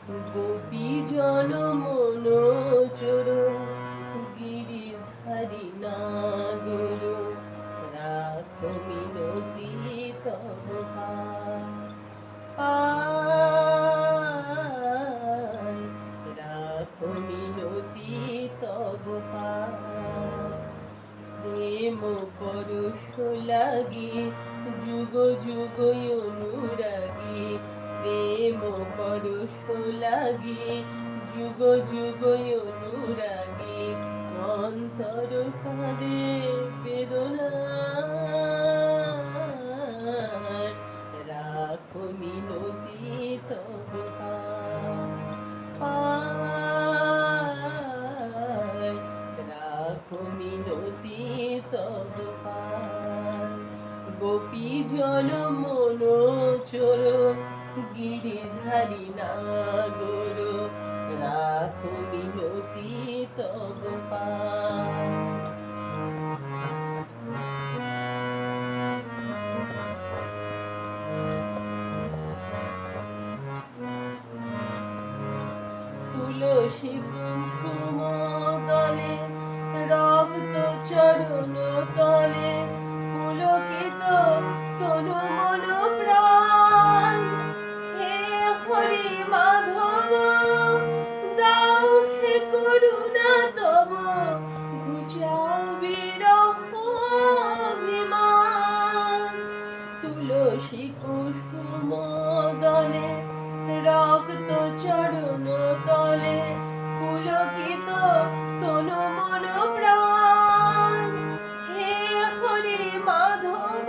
গোপী জন মন চোর গিরিধারী নাগর রাখ মিনতি তব পায় রাখ মিনতি তব পায় প্রেম পরশ লাগি যুগ যুগ অনুরাগী প্রেম পরশ লাগি যুগ যুগ অনুরাগী অন্তর কাঁদে বেদনা রাখ মিনতি তব পায় রাখ মিনতি তব পায় গোপী জন মন চোর গিরিধারী নাগর রাখ মিনতি তব পায় তুলসী কুসুম তলে রক্ত চরণ তলে পুলকিত তনু মন প্রাণ হে হরি মাধব দাও হে করুণা তব ঘুচাও বিরহ অভিমান তুলসী কুসুম দলে রক্ত চরণ তলে পুলকিত তনু মন প্রাণ হে হরি মাধব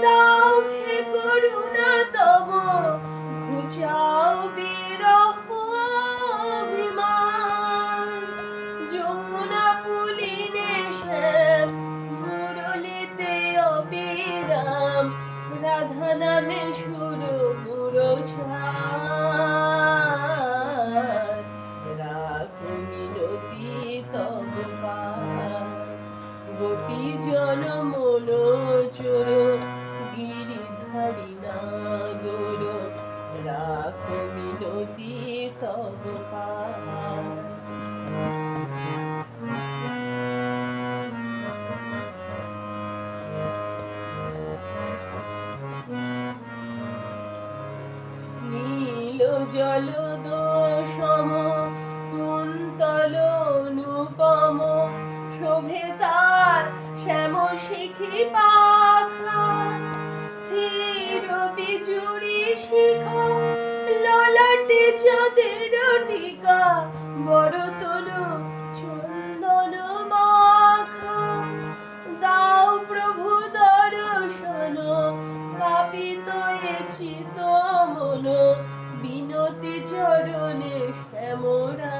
দাও হে করুণা তব ঘুচাও বিরহ অভিমান যমুনা পুলিনে শ্যাম মুরলিতে অবিরাম রাধা নামে সুর রাখ মিনতি তব পায় গোপী জন মন চোর গিরিধারী নাগর রাখ মিনতি তব পায় নীল জলদ সম কুন্তল অনুপম শোভে তার শ্যাম শিখি পাখা ধীর বিজুড়ি শিখা ললাটে চাঁদের টিকা বড় তনু চন্দন মাখা দাও প্রভু দর্শন কাপিত এ চিত মন বিনতি চরণে শ্যামরা